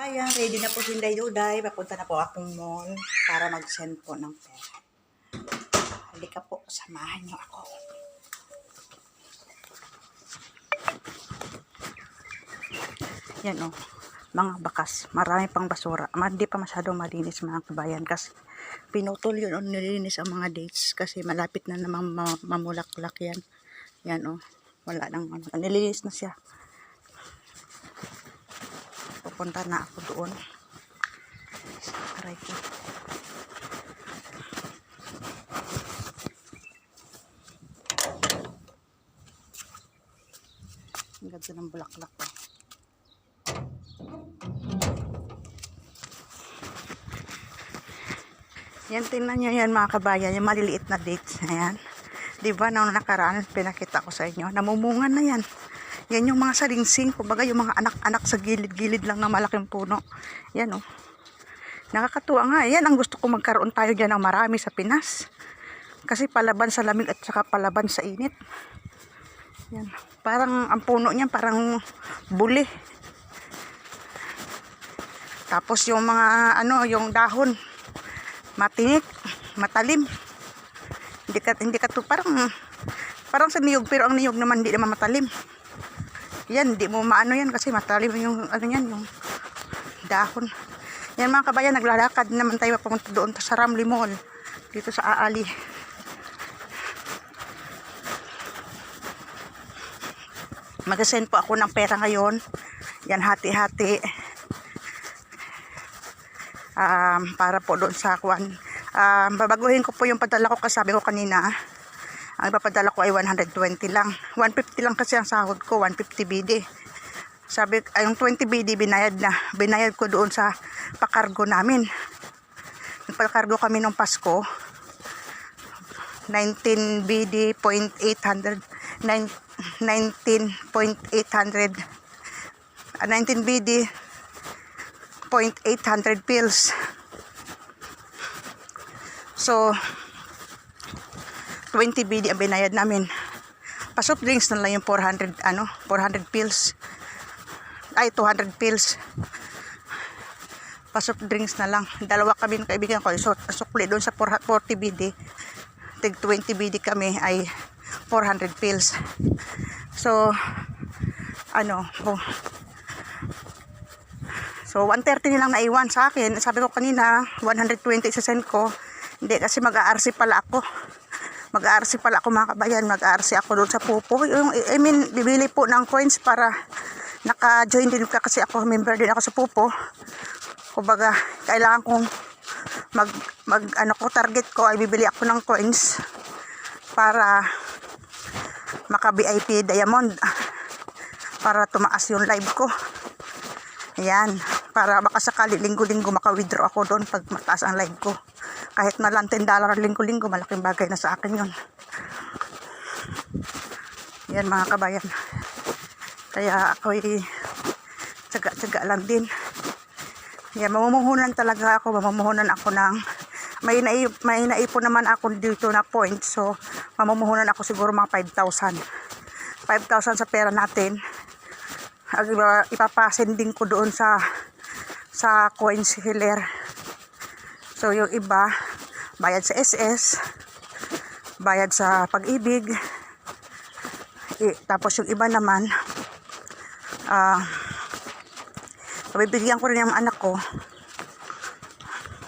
kabayan, ready na po si Inday Duday. Papunta na po akong mall para mag-send po ng pera. Halika po, samahan niyo ako. Yan o, mga bakas. Marami pang basura. Hindi pa masyadong malinis mga kabayan kasi pinutol yun o nilinis ang mga dates kasi malapit na namang mamulaklak yan. Yan o, wala nang ano. Nilinis na siya. Pupunta na ako doon. Aray ko. Ang ganda ng bulaklak ko. Yan, tingnan nyo yan mga kabayan, yung maliliit na dates. Ayan. Diba, nung nakaraan, pinakita ko sa inyo. Namumungan na yan. Yan yung mga salingsing. Kumbaga yung mga anak-anak sa gilid-gilid lang ng malaking puno. Yan o. Nakakatuwa nga. Yan ang gusto ko magkaroon tayo dyan ng marami sa Pinas. Kasi palaban sa lamig at saka palaban sa init. Yan. Parang ang puno niyan parang buli. Tapos yung mga yung dahon matinik, matalim. Hindi ka to parang sa niyog, pero ang niyog naman hindi naman matalim. Yan, hindi mo maano yan kasi matalim yung yung dahon. Yan mga kabayan, naglalakad naman tayo papunta doon sa Ramly Mall dito sa Aali. Mag-send po ako ng pera ngayon. Yan, hati-hati. Para po doon sa kwan. Babaguhin ko po yung padala ko kasi sabi ko kanina. Ang ipapadala ko ay 120 lang. 150 lang kasi ang sahod ko, 150 BD. Sabi, yung 20 BD binayad na. Binayad ko doon sa pakargo namin. Nagpakargo kami nung Pasko. 19 BD .800 19.800 19 BD .800 pills. So 20 BD ang binayad namin. Pa-soft drinks na lang yung 400 pills. Ay 200 pills. Pa-soft drinks na lang. Dalawa kami ng kaibigan ko. So sukli doon sa 40 BD. Tig 20 BD kami ay 400 pills. So So 130 nilang naiwan sa akin. Sabi ko kanina 120 sa send ko. Hindi kasi mag-ARC pala ako. Mag-ARC pala ako mga kabayan. Mag-ARC ako doon sa Pupo. Bibili po ng coins para naka-join din ka kasi ako. Member din ako sa Pupo. Kumbaga, kailangan kong target ko ay bibili ako ng coins para maka-VIP Diamond. Para tumaas yung live ko. Ayan. Para baka sakali linggo-linggo maka-withdraw ako doon pag mataas ang live ko. Kahit na lang $10 linggo-linggo, malaking bagay na sa akin yun. Yan mga kabayan. Kaya ako'y tsaga-tsaga lang din. Yan, mamumuhunan talaga ako. Mamumuhunan ako ng may naipon naman ako dito na points. So, mamumuhunan ako siguro mga 5,000. 5,000 sa pera natin. Ipapasending ko doon sa coins healer. So yung iba bayad sa SS, bayad sa Pag-ibig, tapos yung iba naman pabibigyan ko rin yung anak ko.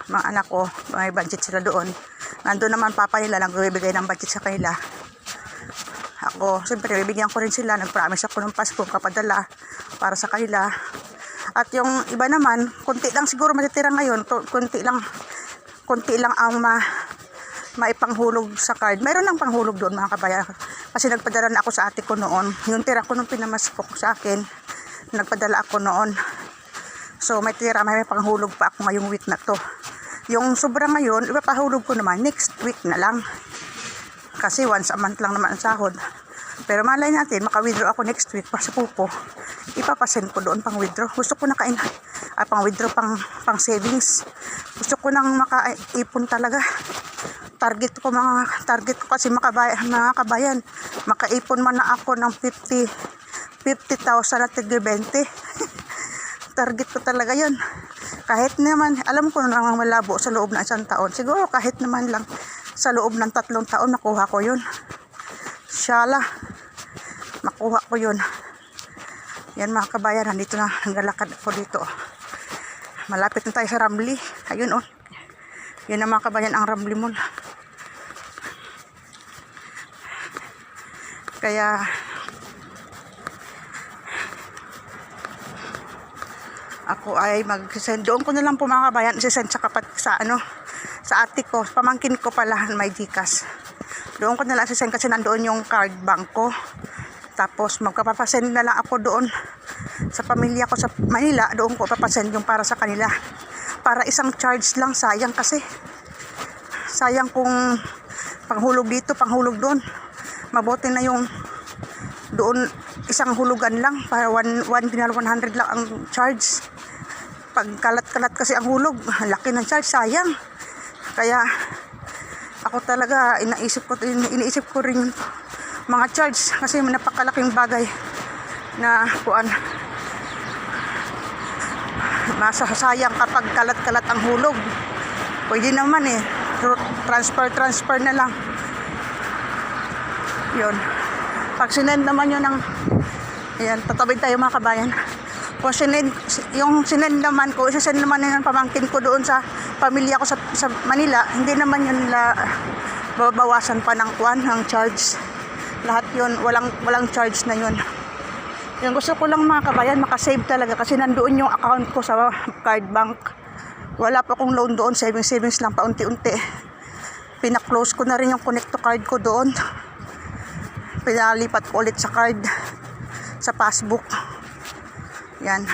Mga anak ko may budget sila doon. Nandun naman papa nila nagbibigay ng budget sa kanila. Ako, siyempre, bibigyan ko rin sila. Nag-promise ako ng Pasko, kapadala para sa kanila. At yung iba naman, konti lang siguro matitira ngayon. Konti lang ang maipanghulog sa card. Meron lang panghulog doon mga kabayan. Kasi nagpadala na ako sa ate ko noon. Yung tira ko nung pinamasko sa akin, nagpadala ako noon. So, may panghulog pa ako ngayong week na to. Yung sobra ngayon, ipapahulog ko naman next week na lang. Kasi once a month lang naman ang sahod. Pero malay natin, maka-withdraw ako next week pa sa Pupo. Ipapasend ko doon pang withdraw. Gusto ko na pang withdraw, pang savings. Gusto ko nang makaipon talaga. Target ko kasi mga kabayan. Makaipon man na ako ng 50,000 at 20. target ko talaga yun. Kahit naman, alam ko namang malabo sa loob ng 1 taon. Siguro kahit naman lang sa loob ng 3 taon, makuha ko yun. Inshallah, makuha ko yun. Yan mga kabayan, nandito na, naglalakad ako dito. Malapit na tayo sa Ramli. Ayun oh. Yan na mga kabayan, ang Ramli Mall. Kaya, ako ay mag-send. Doon ko na lang po mga kabayan, sisend sa sa ate ko, pamangkin ko pala, may Gcash. Doon ko na lang sisend kasi nandoon yung card bank ko. Tapos magpapasend na lang ako doon sa pamilya ko sa Manila. Doon ko papasend yung para sa kanila. Para isang charge lang, sayang kasi. Sayang kung panghulog dito, panghulog doon. Mabuti na yung doon isang hulugan lang. Para 1 dinar 100 lang ang charge. Pag kalat-kalat kasi ang hulog, laki ng charge, sayang. Kaya ako talaga iniisip ko rin mga charge kasi napakalaking bagay na kuan. Masasayang kapag kalat-kalat ang hulog. Pwede naman transfer na lang. Yun. Pag sinend naman yun ng ayan, tatawid tayo mga kabayan. Kung yung sinend naman ko, isasend naman yun ang pamangkin ko doon sa pamilya ko sa Manila, hindi naman yun babawasan pa ng charge. Lahat yun, walang charge na yun. Yung gusto ko lang mga kabayan, makasave talaga kasi nandoon yung account ko sa card bank. Wala pa akong loan doon, savings lang paunti-unti. Pina-close ko na rin yung connect to card ko doon. Pinalipat ko ulit sa card, sa passbook. Yan.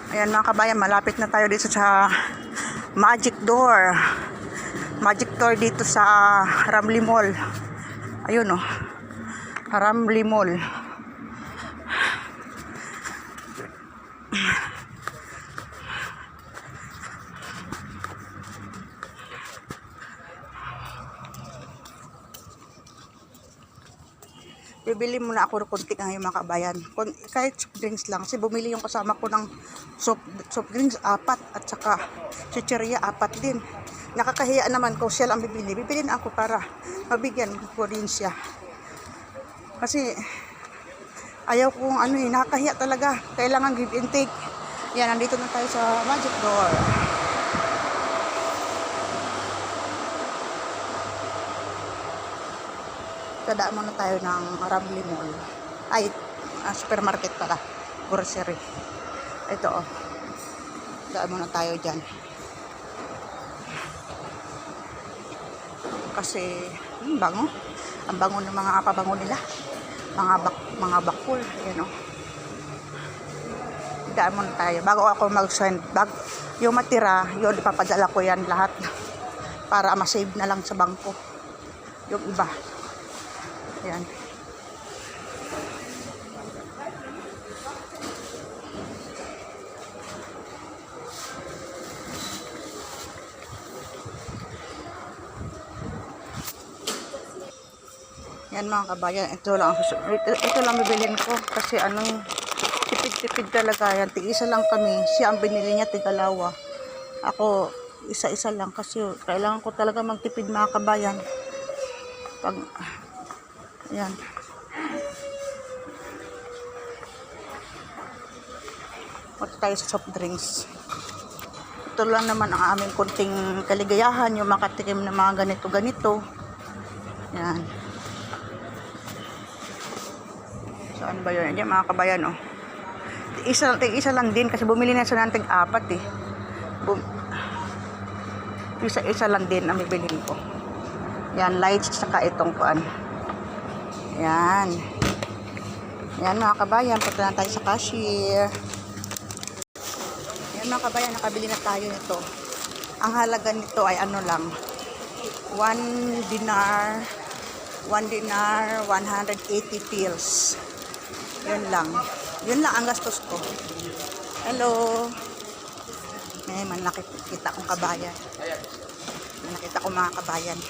Ayan mga kabayan, malapit na tayo dito sa Magic Door. Magic Door dito sa Ramli Mall. Ayun oh. Ramli Mall. Bibili muna ako ng konti ngayon mga kabayan. Kahit soft drinks lang. Kasi bumili yung kasama ko ng soft drinks 4 at saka chicheria 4 din. Nakakahiya naman kung siya lang bibili. Bibili na ako para mabigyan ko rin siya. Kasi ayaw kong nakakahiya talaga. Kailangan give and take. Yan, nandito na tayo sa Magic Door. Dadaan muna tayo ng Ramli Mall. Ay, supermarket pala. Grocery. Ito oh. Daan muna tayo dyan. Kasi, bango. Ang bango ng mga pabango nila. Mga bakul. Ayan oh. Daan muna tayo. Bago ako mag-send. Yung matira, yun, ipapadala ko yan lahat. Para ma-save na lang sa bangko. Yung iba. Yan. Yan mga kabayan, ito lang bibilhin ko kasi tipid-tipid talaga yan. Tig-isa lang kami. Siya ang binili niya, tig-2. Ako, isa-isa lang kasi kailangan ko talaga magtipid mga kabayan. Yan. Punta tayo sa soft drinks. Ito lang naman ang aming konting kaligayahan, yung makatikim ng mga ganito-ganito. Yan. So, ano ba yun? Yan mga kabayan, oh. Isa lang din kasi bumili na siya ng tig-4 eh. Isa lang din ang bibilhin ko. Yan, lights saka itong kuan. Yan. Yan mga kabayan, punta na tayo sa cashier. Yan mga kabayan, nakabili na tayo nito. Ang halaga nito ay lang. 1 dinar, 180 pills. Yun lang. Yun lang ang gastos ko. Hello. May nakita kong kabayan. Nakita ko mga kabayan.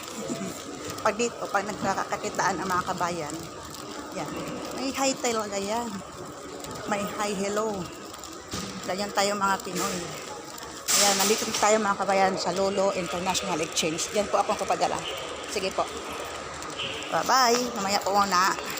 Pag dito, pag nagkakakitaan ang mga kabayan, yan. May hi talaga yan. May hi, hello. Ganyan tayo mga Pinoy. Ayan, nandito tayo mga kabayan sa Lolo International Exchange. Diyan po akong papadala. Sige po. Bye-bye. Mamaya po na.